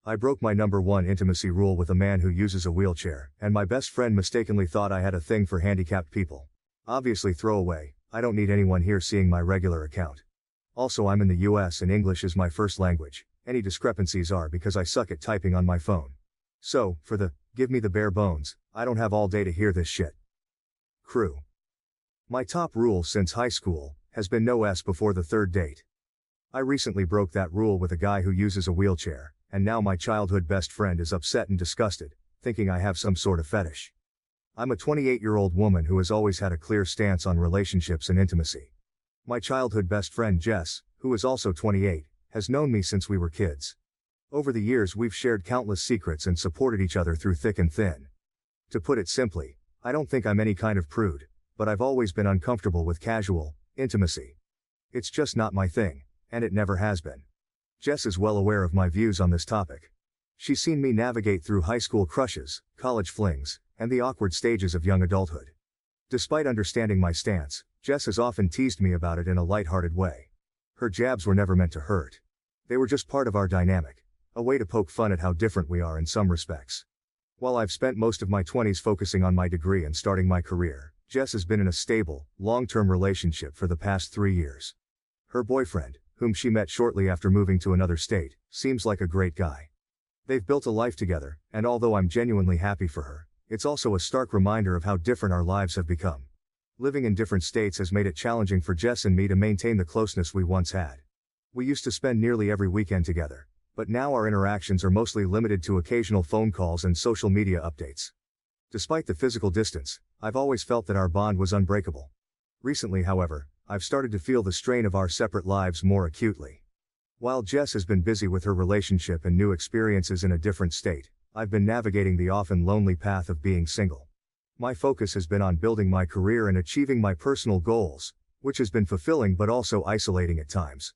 I broke my number one intimacy rule with a man who uses a wheelchair, and my best friend mistakenly thought I had a thing for handicapped people. Obviously throwaway, I don't need anyone here seeing my regular account. Also, I'm in the US and English is my first language. Any discrepancies are because I suck at typing on my phone. So, for the, give me the bare bones, I don't have all day to hear this shit. Crew. My top rule since high school has been no S before the third date. I recently broke that rule with a guy who uses a wheelchair, and now my childhood best friend is upset and disgusted, thinking I have some sort of fetish. I'm a 28-year-old woman who has always had a clear stance on relationships and intimacy. My childhood best friend Jess, who is also 28, has known me since we were kids. Over the years we've shared countless secrets and supported each other through thick and thin. To put it simply, I don't think I'm any kind of prude, but I've always been uncomfortable with casual intimacy. It's just not my thing, and it never has been. Jess is well aware of my views on this topic. She's seen me navigate through high school crushes, college flings, and the awkward stages of young adulthood. Despite understanding my stance, Jess has often teased me about it in a lighthearted way. Her jabs were never meant to hurt. They were just part of our dynamic, a way to poke fun at how different we are in some respects. While I've spent most of my 20s focusing on my degree and starting my career, Jess has been in a stable, long-term relationship for the past 3 years. Her boyfriend, whom she met shortly after moving to another state, seems like a great guy. They've built a life together, and although I'm genuinely happy for her, it's also a stark reminder of how different our lives have become. Living in different states has made it challenging for Jess and me to maintain the closeness we once had. We used to spend nearly every weekend together, but now our interactions are mostly limited to occasional phone calls and social media updates. Despite the physical distance, I've always felt that our bond was unbreakable. Recently, however, I've started to feel the strain of our separate lives more acutely. While Jess has been busy with her relationship and new experiences in a different state, I've been navigating the often lonely path of being single. My focus has been on building my career and achieving my personal goals, which has been fulfilling but also isolating at times.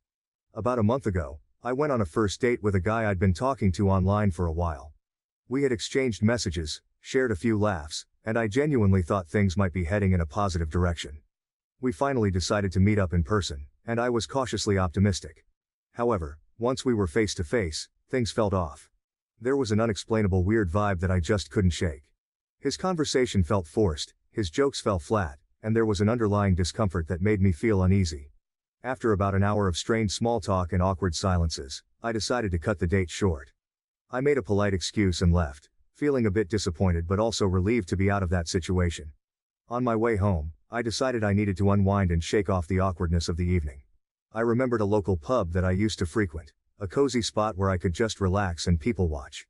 About a month ago, I went on a first date with a guy I'd been talking to online for a while. We had exchanged messages, shared a few laughs, and I genuinely thought things might be heading in a positive direction. We finally decided to meet up in person, and I was cautiously optimistic. However, once we were face to face, things felt off. There was an unexplainable weird vibe that I just couldn't shake. His conversation felt forced, his jokes fell flat, and there was an underlying discomfort that made me feel uneasy. After about an hour of strained small talk and awkward silences, I decided to cut the date short. I made a polite excuse and left, feeling a bit disappointed but also relieved to be out of that situation. On my way home, I decided I needed to unwind and shake off the awkwardness of the evening. I remembered a local pub that I used to frequent, a cozy spot where I could just relax and people watch.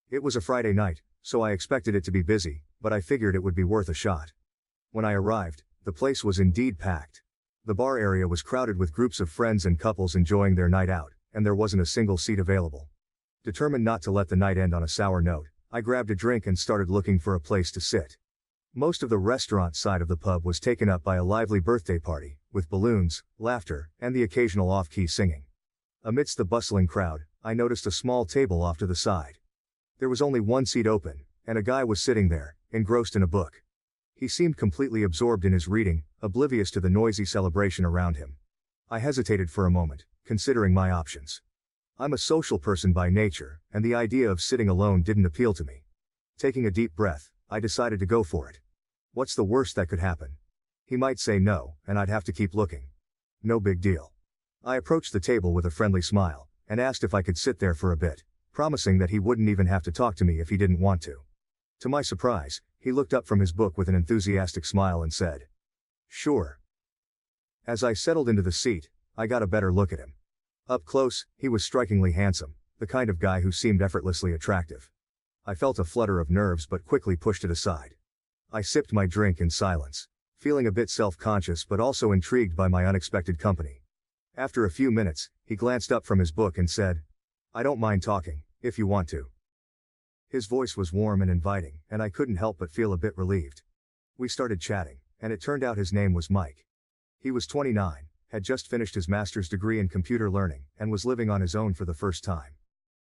It was a Friday night, so I expected it to be busy, but I figured it would be worth a shot. When I arrived, the place was indeed packed. The bar area was crowded with groups of friends and couples enjoying their night out, and there wasn't a single seat available. Determined not to let the night end on a sour note, I grabbed a drink and started looking for a place to sit. Most of the restaurant side of the pub was taken up by a lively birthday party, with balloons, laughter, and the occasional off-key singing. Amidst the bustling crowd, I noticed a small table off to the side. There was only one seat open, and a guy was sitting there, engrossed in a book. He seemed completely absorbed in his reading, oblivious to the noisy celebration around him. I hesitated for a moment, considering my options. I'm a social person by nature, and the idea of sitting alone didn't appeal to me. Taking a deep breath, I decided to go for it. What's the worst that could happen? He might say no, and I'd have to keep looking. No big deal. I approached the table with a friendly smile, and asked if I could sit there for a bit, promising that he wouldn't even have to talk to me if he didn't want to. To my surprise, he looked up from his book with an enthusiastic smile and said, "Sure." As I settled into the seat, I got a better look at him. Up close, he was strikingly handsome, the kind of guy who seemed effortlessly attractive. I felt a flutter of nerves but quickly pushed it aside. I sipped my drink in silence, feeling a bit self-conscious but also intrigued by my unexpected company. After a few minutes, he glanced up from his book and said, "I don't mind talking, if you want to." His voice was warm and inviting, and I couldn't help but feel a bit relieved. We started chatting, and it turned out his name was Mike. He was 29, had just finished his master's degree in computer learning, and was living on his own for the first time.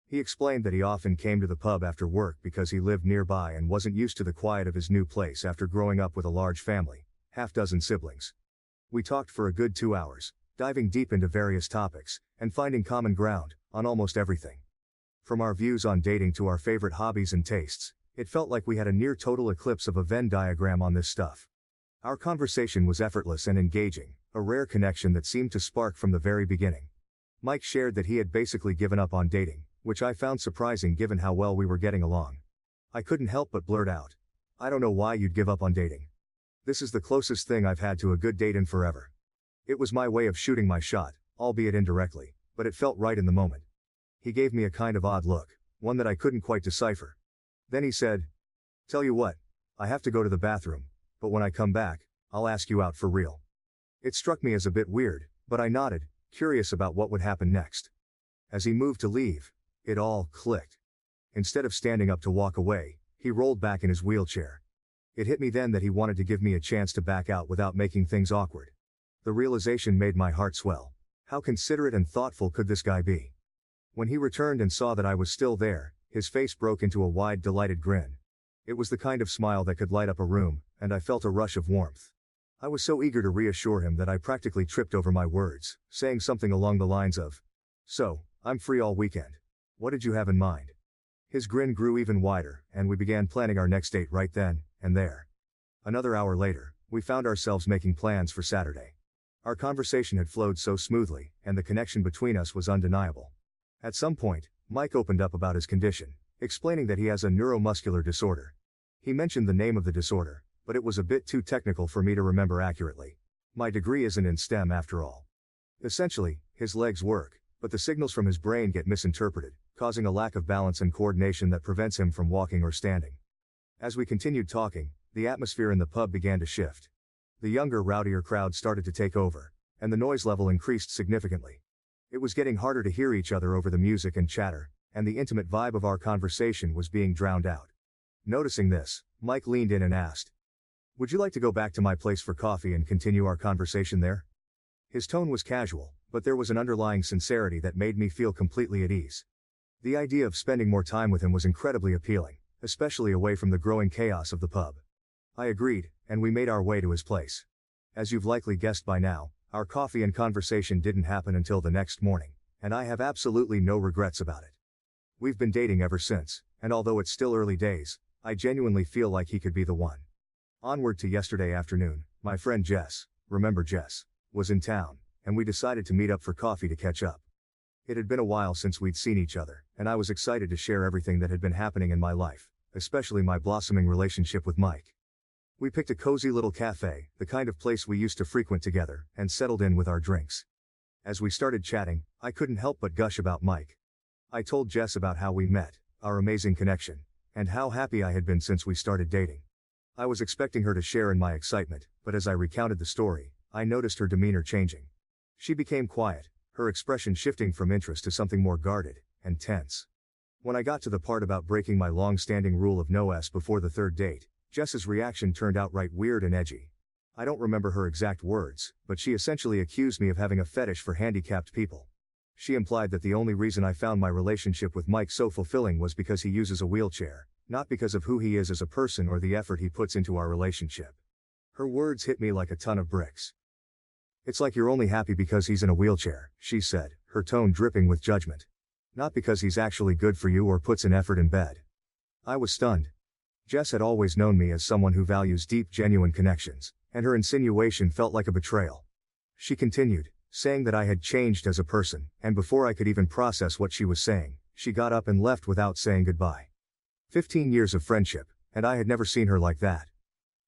He explained that he often came to the pub after work because he lived nearby and wasn't used to the quiet of his new place after growing up with a large family, half-dozen siblings. We talked for a good 2 hours, diving deep into various topics, and finding common ground on almost everything. From our views on dating to our favorite hobbies and tastes, it felt like we had a near total eclipse of a Venn diagram on this stuff. Our conversation was effortless and engaging, a rare connection that seemed to spark from the very beginning. Mike shared that he had basically given up on dating, which I found surprising given how well we were getting along. I couldn't help but blurt out, "I don't know why you'd give up on dating. This is the closest thing I've had to a good date in forever." It was my way of shooting my shot, albeit indirectly, but it felt right in the moment. He gave me a kind of odd look, one that I couldn't quite decipher. Then he said, "Tell you what, I have to go to the bathroom, but when I come back, I'll ask you out for real." It struck me as a bit weird, but I nodded, curious about what would happen next. As he moved to leave, it all clicked. Instead of standing up to walk away, he rolled back in his wheelchair. It hit me then that he wanted to give me a chance to back out without making things awkward. The realization made my heart swell. How considerate and thoughtful could this guy be? When he returned and saw that I was still there, his face broke into a wide, delighted grin. It was the kind of smile that could light up a room, and I felt a rush of warmth. I was so eager to reassure him that I practically tripped over my words, saying something along the lines of, "So, I'm free all weekend. What did you have in mind?" His grin grew even wider, and we began planning our next date right then and there. Another hour later, we found ourselves making plans for Saturday. Our conversation had flowed so smoothly, and the connection between us was undeniable. At some point, Mike opened up about his condition, explaining that he has a neuromuscular disorder. He mentioned the name of the disorder, but it was a bit too technical for me to remember accurately. My degree isn't in STEM after all. Essentially, his legs work, but the signals from his brain get misinterpreted, causing a lack of balance and coordination that prevents him from walking or standing. As we continued talking, the atmosphere in the pub began to shift. The younger, rowdier crowd started to take over, and the noise level increased significantly. It was getting harder to hear each other over the music and chatter, and the intimate vibe of our conversation was being drowned out. Noticing this, Mike leaned in and asked, "Would you like to go back to my place for coffee and continue our conversation there?" His tone was casual, but there was an underlying sincerity that made me feel completely at ease. The idea of spending more time with him was incredibly appealing, especially away from the growing chaos of the pub. I agreed, and we made our way to his place. As you've likely guessed by now, our coffee and conversation didn't happen until the next morning, and I have absolutely no regrets about it. We've been dating ever since, and although it's still early days, I genuinely feel like he could be the one. Onward to yesterday afternoon, my friend Jess, remember Jess, was in town, and we decided to meet up for coffee to catch up. It had been a while since we'd seen each other, and I was excited to share everything that had been happening in my life, especially my blossoming relationship with Mike. We picked a cozy little cafe, the kind of place we used to frequent together, and settled in with our drinks. As we started chatting, I couldn't help but gush about Mike. I told Jess about how we met, our amazing connection, and how happy I had been since we started dating. I was expecting her to share in my excitement, but as I recounted the story, I noticed her demeanor changing. She became quiet, her expression shifting from interest to something more guarded and tense. When I got to the part about breaking my long-standing rule of no S before the third date, Jess's reaction turned outright weird and edgy. I don't remember her exact words, but she essentially accused me of having a fetish for handicapped people. She implied that the only reason I found my relationship with Mike so fulfilling was because he uses a wheelchair, not because of who he is as a person or the effort he puts into our relationship. Her words hit me like a ton of bricks. "It's like you're only happy because he's in a wheelchair," she said, her tone dripping with judgment. "Not because he's actually good for you or puts in effort in bed." I was stunned. Jess had always known me as someone who values deep, genuine connections, and her insinuation felt like a betrayal. She continued, saying that I had changed as a person, and before I could even process what she was saying, she got up and left without saying goodbye. 15 years of friendship, and I had never seen her like that.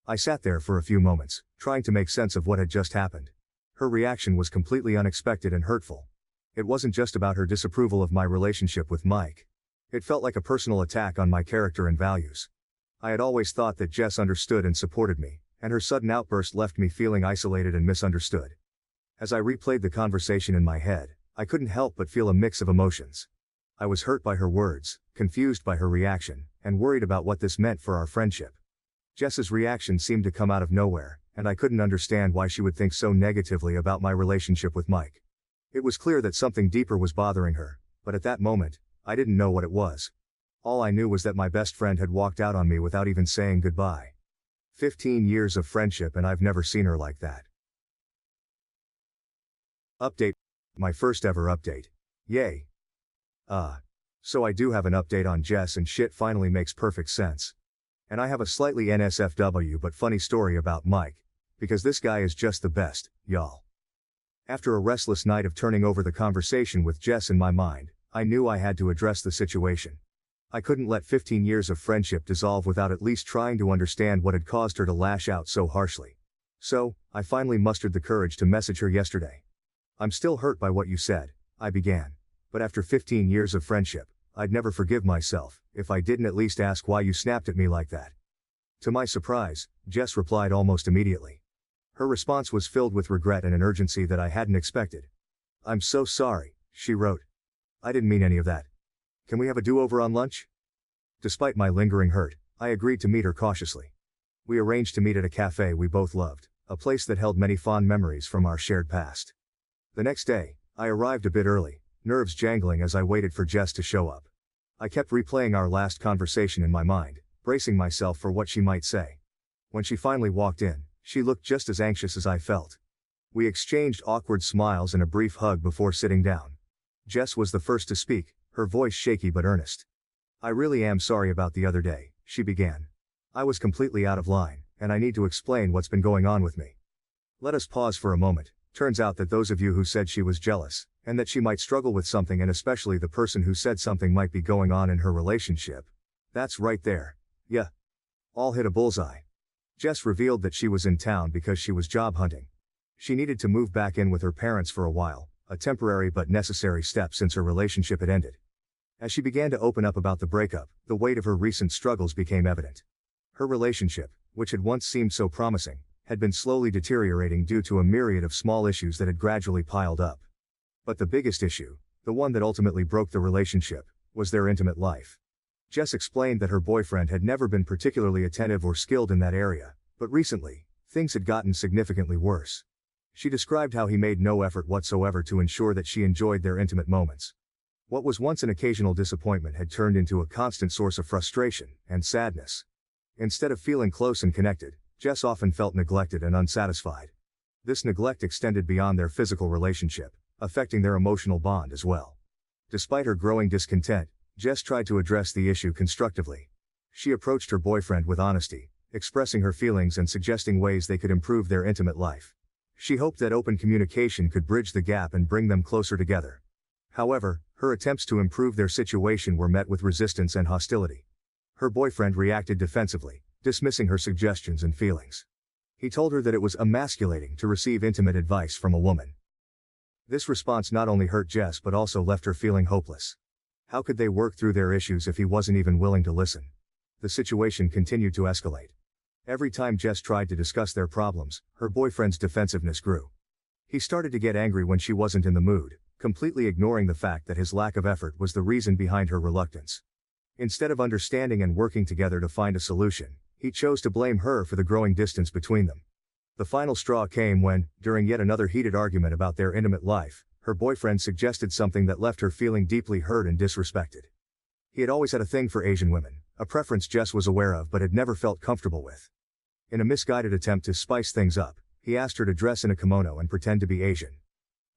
I sat there for a few moments, trying to make sense of what had just happened. Her reaction was completely unexpected and hurtful. It wasn't just about her disapproval of my relationship with Mike. It felt like a personal attack on my character and values. I had always thought that Jess understood and supported me, and her sudden outburst left me feeling isolated and misunderstood. As I replayed the conversation in my head, I couldn't help but feel a mix of emotions. I was hurt by her words, confused by her reaction, and worried about what this meant for our friendship. Jess's reaction seemed to come out of nowhere, and I couldn't understand why she would think so negatively about my relationship with Mike. It was clear that something deeper was bothering her, but at that moment, I didn't know what it was. All I knew was that my best friend had walked out on me without even saying goodbye. 15 years of friendship and I've never seen her like that. Update. My first ever update. Yay. So I do have an update on Jess and shit finally makes perfect sense. And I have a slightly NSFW but funny story about Mike, because this guy is just the best, y'all. After a restless night of turning over the conversation with Jess in my mind, I knew I had to address the situation. I couldn't let 15 years of friendship dissolve without at least trying to understand what had caused her to lash out so harshly. So, I finally mustered the courage to message her yesterday. "I'm still hurt by what you said," I began. "But after 15 years of friendship, I'd never forgive myself if I didn't at least ask why you snapped at me like that." To my surprise, Jess replied almost immediately. Her response was filled with regret and an urgency that I hadn't expected. "I'm so sorry," she wrote. "I didn't mean any of that. Can we have a do-over on lunch?" Despite my lingering hurt, I agreed to meet her cautiously. We arranged to meet at a cafe we both loved, a place that held many fond memories from our shared past. The next day, I arrived a bit early, nerves jangling as I waited for Jess to show up. I kept replaying our last conversation in my mind, bracing myself for what she might say. When she finally walked in, she looked just as anxious as I felt. We exchanged awkward smiles and a brief hug before sitting down. Jess was the first to speak, her voice shaky but earnest. "I really am sorry about the other day," she began. "I was completely out of line, and I need to explain what's been going on with me." Let us pause for a moment. Turns out that those of you who said she was jealous, and that she might struggle with something, and especially the person who said something might be going on in her relationship. That's right there. Yeah. All hit a bullseye. Jess revealed that she was in town because she was job hunting. She needed to move back in with her parents for a while, a temporary but necessary step since her relationship had ended. As she began to open up about the breakup, the weight of her recent struggles became evident. Her relationship, which had once seemed so promising, had been slowly deteriorating due to a myriad of small issues that had gradually piled up. But the biggest issue, the one that ultimately broke the relationship, was their intimate life. Jess explained that her boyfriend had never been particularly attentive or skilled in that area, but recently, things had gotten significantly worse. She described how he made no effort whatsoever to ensure that she enjoyed their intimate moments. What was once an occasional disappointment had turned into a constant source of frustration and sadness. Instead of feeling close and connected, Jess often felt neglected and unsatisfied. This neglect extended beyond their physical relationship, affecting their emotional bond as well. Despite her growing discontent, Jess tried to address the issue constructively. She approached her boyfriend with honesty, expressing her feelings and suggesting ways they could improve their intimate life. She hoped that open communication could bridge the gap and bring them closer together. However, her attempts to improve their situation were met with resistance and hostility. Her boyfriend reacted defensively, dismissing her suggestions and feelings. He told her that it was emasculating to receive intimate advice from a woman. This response not only hurt Jess but also left her feeling hopeless. How could they work through their issues if he wasn't even willing to listen? The situation continued to escalate. Every time Jess tried to discuss their problems, her boyfriend's defensiveness grew. He started to get angry when she wasn't in the mood, completely ignoring the fact that his lack of effort was the reason behind her reluctance. Instead of understanding and working together to find a solution, he chose to blame her for the growing distance between them. The final straw came when, during yet another heated argument about their intimate life, her boyfriend suggested something that left her feeling deeply hurt and disrespected. He had always had a thing for Asian women, a preference Jess was aware of but had never felt comfortable with. In a misguided attempt to spice things up, he asked her to dress in a kimono and pretend to be Asian.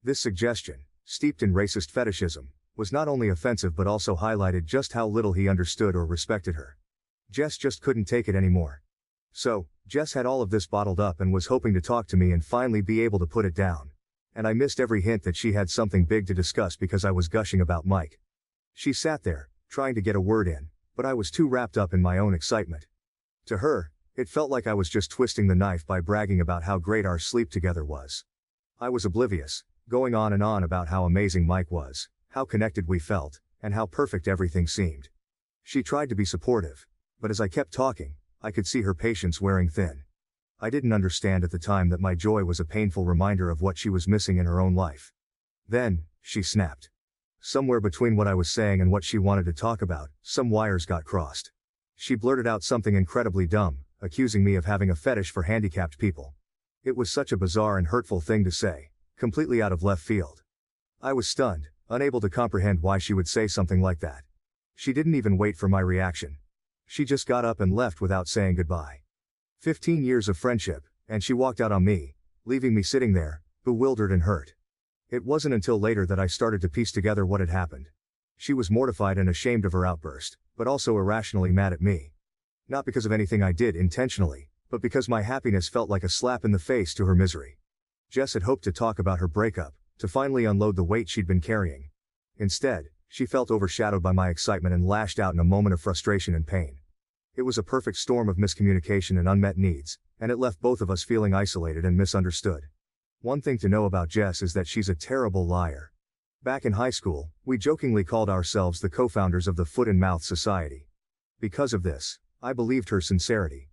This suggestion, steeped in racist fetishism, was not only offensive but also highlighted just how little he understood or respected her. Jess just couldn't take it anymore. So, Jess had all of this bottled up and was hoping to talk to me and finally be able to put it down. And I missed every hint that she had something big to discuss because I was gushing about Mike. She sat there, trying to get a word in, but I was too wrapped up in my own excitement. To her, it felt like I was just twisting the knife by bragging about how great our sleep together was. I was oblivious, going on and on about how amazing Mike was, how connected we felt, and how perfect everything seemed. She tried to be supportive, but as I kept talking, I could see her patience wearing thin. I didn't understand at the time that my joy was a painful reminder of what she was missing in her own life. Then, she snapped. Somewhere between what I was saying and what she wanted to talk about, some wires got crossed. She blurted out something incredibly dumb, accusing me of having a fetish for handicapped people. It was such a bizarre and hurtful thing to say, completely out of left field. I was stunned, unable to comprehend why she would say something like that. She didn't even wait for my reaction. She just got up and left without saying goodbye. 15 years of friendship, and she walked out on me, leaving me sitting there, bewildered and hurt. It wasn't until later that I started to piece together what had happened. She was mortified and ashamed of her outburst, but also irrationally mad at me. Not because of anything I did intentionally, but because my happiness felt like a slap in the face to her misery. Jess had hoped to talk about her breakup, to finally unload the weight she'd been carrying. Instead, she felt overshadowed by my excitement and lashed out in a moment of frustration and pain. It was a perfect storm of miscommunication and unmet needs, and it left both of us feeling isolated and misunderstood. One thing to know about Jess is that she's a terrible liar. Back in high school, we jokingly called ourselves the co-founders of the Foot and Mouth Society. Because of this, I believed her sincerity.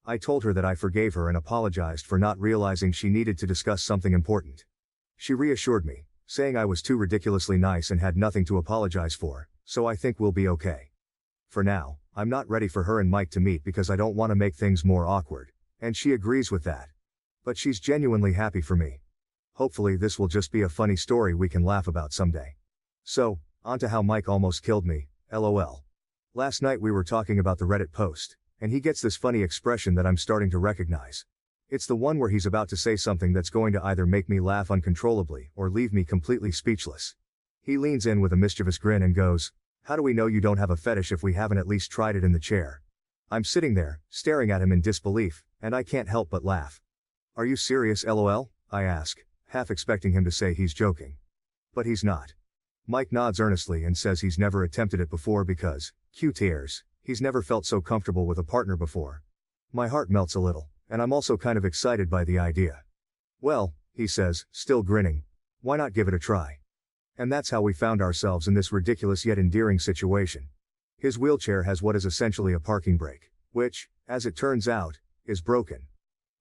I told her that I forgave her and apologized for not realizing she needed to discuss something important. She reassured me, saying I was too ridiculously nice and had nothing to apologize for, so I think we'll be okay. For now, I'm not ready for her and Mike to meet because I don't want to make things more awkward, and she agrees with that. But she's genuinely happy for me. Hopefully this will just be a funny story we can laugh about someday. So, on to how Mike almost killed me, lol. Last night we were talking about the Reddit post, and he gets this funny expression that I'm starting to recognize. It's the one where he's about to say something that's going to either make me laugh uncontrollably or leave me completely speechless. He leans in with a mischievous grin and goes, "How do we know you don't have a fetish if we haven't at least tried it in the chair?" I'm sitting there, staring at him in disbelief, and I can't help but laugh. "Are you serious, lol?" I ask, half expecting him to say he's joking. But he's not. Mike nods earnestly and says he's never attempted it before because, cute ears, he's never felt so comfortable with a partner before. My heart melts a little, and I'm also kind of excited by the idea. "Well," he says, still grinning, "why not give it a try?" And that's how we found ourselves in this ridiculous yet endearing situation. His wheelchair has what is essentially a parking brake, which, as it turns out, is broken.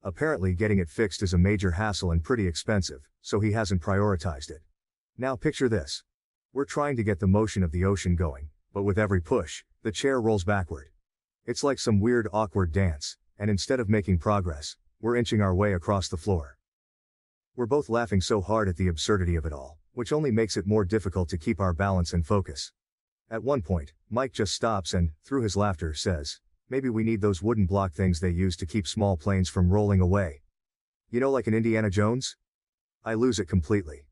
Apparently getting it fixed is a major hassle and pretty expensive, so he hasn't prioritized it. Now picture this. We're trying to get the motion of the ocean going, but with every push, the chair rolls backward. It's like some weird awkward dance, and instead of making progress, we're inching our way across the floor. We're both laughing so hard at the absurdity of it all, which only makes it more difficult to keep our balance and focus. At one point, Mike just stops and, through his laughter, says, "Maybe we need those wooden block things they use to keep small planes from rolling away. You know, like in Indiana Jones?" I lose it completely.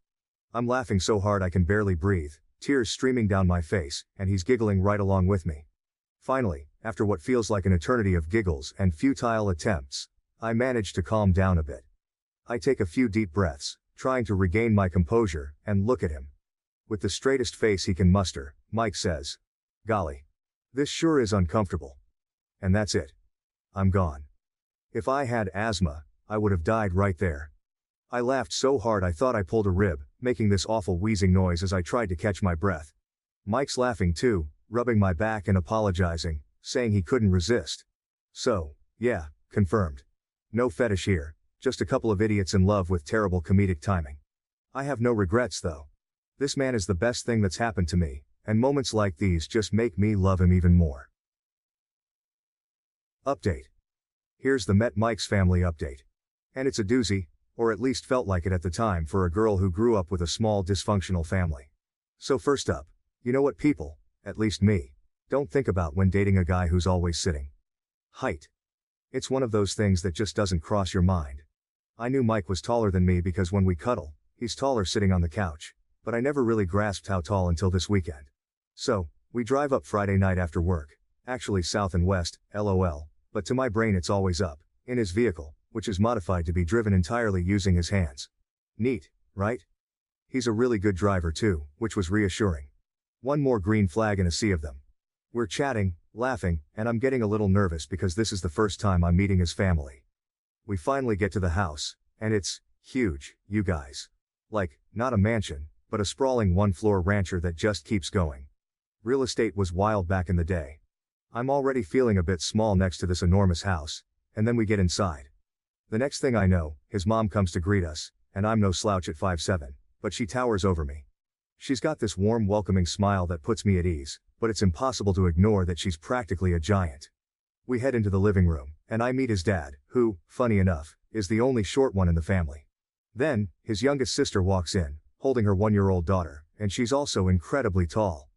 I'm laughing so hard I can barely breathe, tears streaming down my face, and he's giggling right along with me. Finally, after what feels like an eternity of giggles and futile attempts, I manage to calm down a bit. I take a few deep breaths, trying to regain my composure, and look at him. With the straightest face he can muster, Mike says, "Golly. This sure is uncomfortable." And that's it. I'm gone. If I had asthma, I would have died right there. I laughed so hard I thought I pulled a rib, making this awful wheezing noise as I tried to catch my breath. Mike's laughing too, rubbing my back and apologizing, saying he couldn't resist. So, yeah, confirmed. No fetish here, just a couple of idiots in love with terrible comedic timing. I have no regrets though. This man is the best thing that's happened to me, and moments like these just make me love him even more. Update. Here's the Met Mike's family update. And it's a doozy, or at least felt like it at the time for a girl who grew up with a small dysfunctional family. So first up, you know what people, at least me, don't think about when dating a guy who's always sitting? Height. It's one of those things that just doesn't cross your mind. I knew Mike was taller than me because when we cuddle, he's taller sitting on the couch, but I never really grasped how tall until this weekend. So, we drive up Friday night after work, actually south and west, lol, but to my brain it's always up, in his vehicle, which is modified to be driven entirely using his hands. Neat, right? He's a really good driver too, which was reassuring. One more green flag in a sea of them. We're chatting, laughing, and I'm getting a little nervous because this is the first time I'm meeting his family. We finally get to the house, and it's huge, you guys. Like, not a mansion, but a sprawling one-floor rancher that just keeps going. Real estate was wild back in the day. I'm already feeling a bit small next to this enormous house, and then we get inside. The next thing I know, his mom comes to greet us, and I'm no slouch at 5'7", but she towers over me. She's got this warm welcoming smile that puts me at ease, but it's impossible to ignore that she's practically a giant. We head into the living room, and I meet his dad, who, funny enough, is the only short one in the family. Then, his youngest sister walks in, holding her 1-year-old daughter, and she's also incredibly tall.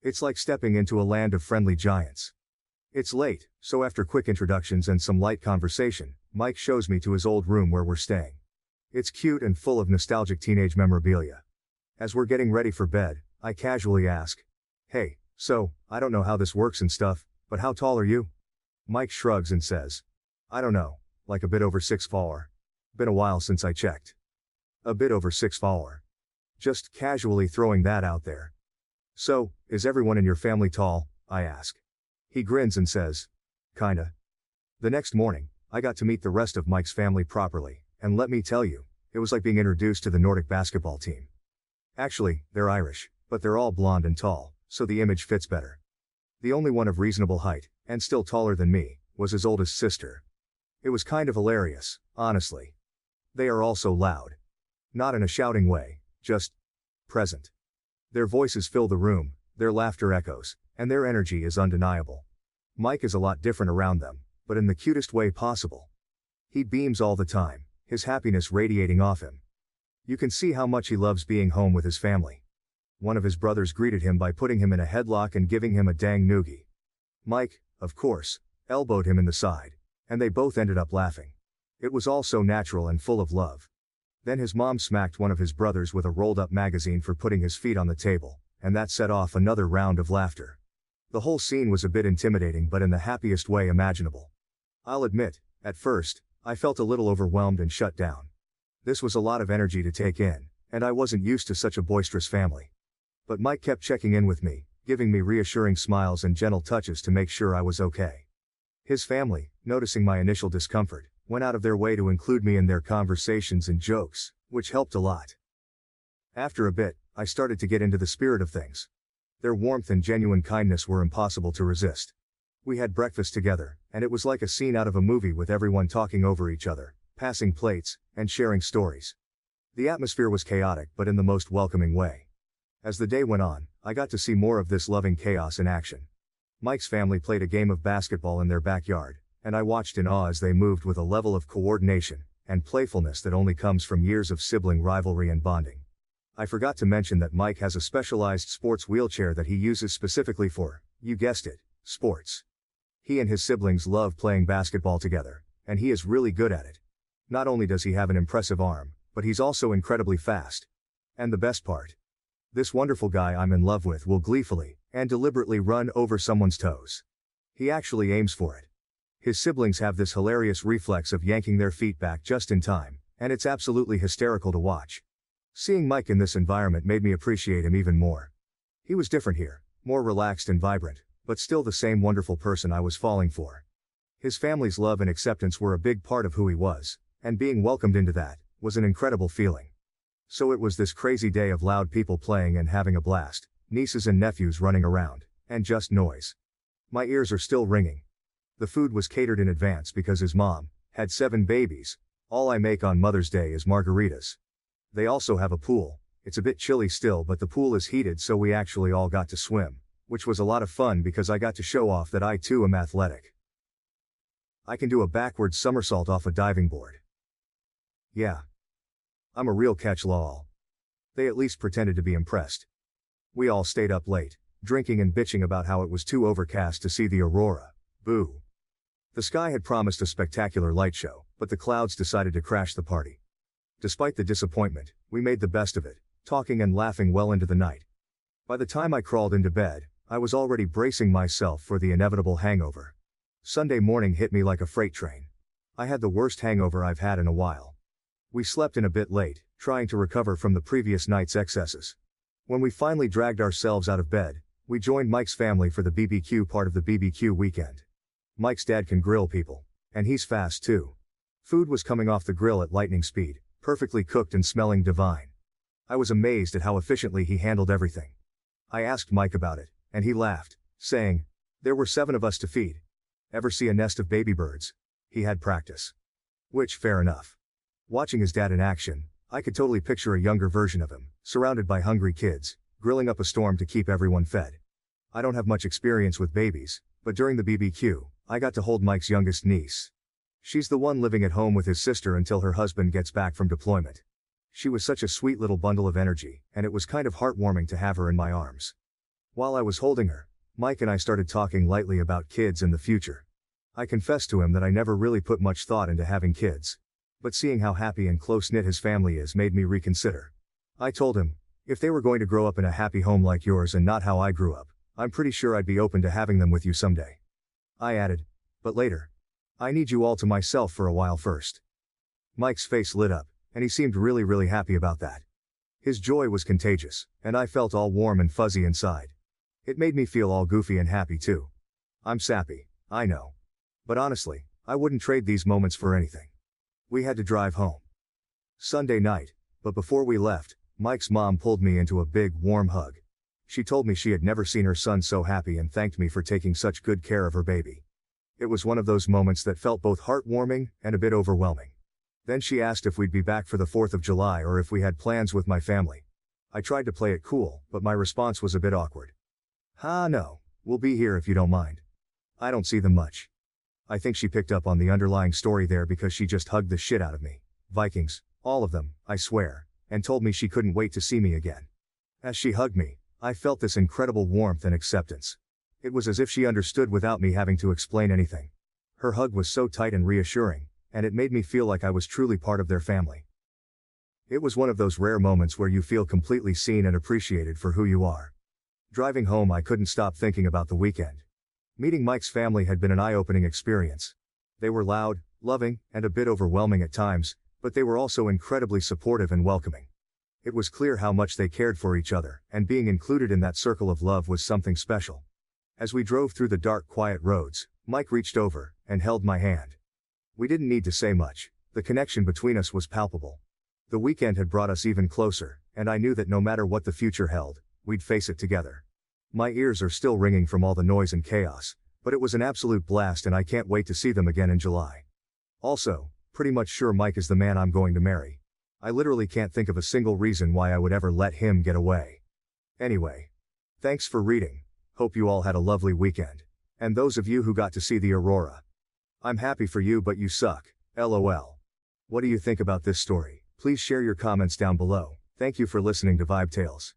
It's like stepping into a land of friendly giants. It's late, so after quick introductions and some light conversation, Mike shows me to his old room where we're staying. It's cute and full of nostalgic teenage memorabilia. As we're getting ready for bed, I casually ask, Hey, so, I don't know how this works and stuff, but how tall are you? Mike shrugs and says, I don't know, like a bit over 6'4". Been a while since I checked. A bit over 6'4". Just casually throwing that out there. So, is everyone in your family tall? I ask. He grins and says, kinda. The next morning, I got to meet the rest of Mike's family properly, and let me tell you, it was like being introduced to the Nordic basketball team. Actually, they're Irish, but they're all blonde and tall, so the image fits better. The only one of reasonable height, and still taller than me, was his oldest sister. It was kind of hilarious, honestly. They are also loud. Not in a shouting way, just present. Their voices fill the room, their laughter echoes, and their energy is undeniable. Mike is a lot different around them, but in the cutest way possible. He beams all the time, his happiness radiating off him. You can see how much he loves being home with his family. One of his brothers greeted him by putting him in a headlock and giving him a dang noogie. Mike, of course, elbowed him in the side, and they both ended up laughing. It was all so natural and full of love. Then his mom smacked one of his brothers with a rolled-up magazine for putting his feet on the table, and that set off another round of laughter. The whole scene was a bit intimidating, but in the happiest way imaginable. I'll admit, at first, I felt a little overwhelmed and shut down. This was a lot of energy to take in, and I wasn't used to such a boisterous family. But Mike kept checking in with me, giving me reassuring smiles and gentle touches to make sure I was okay. His family, noticing my initial discomfort, went out of their way to include me in their conversations and jokes, which helped a lot. After a bit, I started to get into the spirit of things. Their warmth and genuine kindness were impossible to resist. We had breakfast together, and it was like a scene out of a movie with everyone talking over each other, passing plates, and sharing stories. The atmosphere was chaotic but in the most welcoming way. As the day went on, I got to see more of this loving chaos in action. Mike's family played a game of basketball in their backyard, and I watched in awe as they moved with a level of coordination and playfulness that only comes from years of sibling rivalry and bonding. I forgot to mention that Mike has a specialized sports wheelchair that he uses specifically for, you guessed it, sports. He and his siblings love playing basketball together, and he is really good at it. Not only does he have an impressive arm, but he's also incredibly fast. And the best part? This wonderful guy I'm in love with will gleefully and deliberately run over someone's toes. He actually aims for it. His siblings have this hilarious reflex of yanking their feet back just in time, and it's absolutely hysterical to watch. Seeing Mike in this environment made me appreciate him even more. He was different here, more relaxed and vibrant, but still the same wonderful person I was falling for. His family's love and acceptance were a big part of who he was, and being welcomed into that was an incredible feeling. So it was this crazy day of loud people playing and having a blast, nieces and nephews running around, and just noise. My ears are still ringing. The food was catered in advance because his mom had 7 babies. All I make on Mother's Day is margaritas. They also have a pool. It's a bit chilly still, but the pool is heated, so we actually all got to swim, which was a lot of fun because I got to show off that I too am athletic. I can do a backwards somersault off a diving board. Yeah. I'm a real catch lol. They at least pretended to be impressed. We all stayed up late, drinking and bitching about how it was too overcast to see the aurora. Boo. The sky had promised a spectacular light show, but the clouds decided to crash the party. Despite the disappointment, we made the best of it, talking and laughing well into the night. By the time I crawled into bed, I was already bracing myself for the inevitable hangover. Sunday morning hit me like a freight train. I had the worst hangover I've had in a while. We slept in a bit late, trying to recover from the previous night's excesses. When we finally dragged ourselves out of bed, we joined Mike's family for the BBQ part of the BBQ weekend. Mike's dad can grill people, and he's fast too. Food was coming off the grill at lightning speed, perfectly cooked and smelling divine. I was amazed at how efficiently he handled everything. I asked Mike about it, and he laughed, saying, "There were 7 of us to feed. Ever see a nest of baby birds?" He had practice. Which, fair enough. Watching his dad in action, I could totally picture a younger version of him, surrounded by hungry kids, grilling up a storm to keep everyone fed. I don't have much experience with babies, but during the BBQ, I got to hold Mike's youngest niece. She's the one living at home with his sister until her husband gets back from deployment. She was such a sweet little bundle of energy, and it was kind of heartwarming to have her in my arms. While I was holding her, Mike and I started talking lightly about kids and the future. I confessed to him that I never really put much thought into having kids. But seeing how happy and close-knit his family is made me reconsider. I told him, if they were going to grow up in a happy home like yours and not how I grew up, I'm pretty sure I'd be open to having them with you someday. I added, but later. I need you all to myself for a while first. Mike's face lit up, and he seemed really happy about that. His joy was contagious, and I felt all warm and fuzzy inside. It made me feel all goofy and happy too. I'm sappy, I know. But honestly, I wouldn't trade these moments for anything. We had to drive home Sunday night, but before we left, Mike's mom pulled me into a big, warm hug. She told me she had never seen her son so happy and thanked me for taking such good care of her baby. It was one of those moments that felt both heartwarming and a bit overwhelming. Then she asked if we'd be back for the 4th of July or if we had plans with my family. I tried to play it cool, but my response was a bit awkward. No, we'll be here if you don't mind. I don't see them much. I think she picked up on the underlying story there because she just hugged the shit out of me. Vikings, all of them, I swear, and told me she couldn't wait to see me again. As she hugged me, I felt this incredible warmth and acceptance. It was as if she understood without me having to explain anything. Her hug was so tight and reassuring, and it made me feel like I was truly part of their family. It was one of those rare moments where you feel completely seen and appreciated for who you are. Driving home, I couldn't stop thinking about the weekend. Meeting Mike's family had been an eye-opening experience. They were loud, loving, and a bit overwhelming at times, but they were also incredibly supportive and welcoming. It was clear how much they cared for each other, and being included in that circle of love was something special. As we drove through the dark, quiet roads, Mike reached over and held my hand. We didn't need to say much. The connection between us was palpable. The weekend had brought us even closer, and I knew that no matter what the future held, we'd face it together. My ears are still ringing from all the noise and chaos, but it was an absolute blast and I can't wait to see them again in July. Also, pretty much sure Mike is the man I'm going to marry. I literally can't think of a single reason why I would ever let him get away. Anyway. Thanks for reading. Hope you all had a lovely weekend. And those of you who got to see the aurora. I'm happy for you, but you suck. LOL. What do you think about this story? Please share your comments down below. Thank you for listening to Vibe Tales.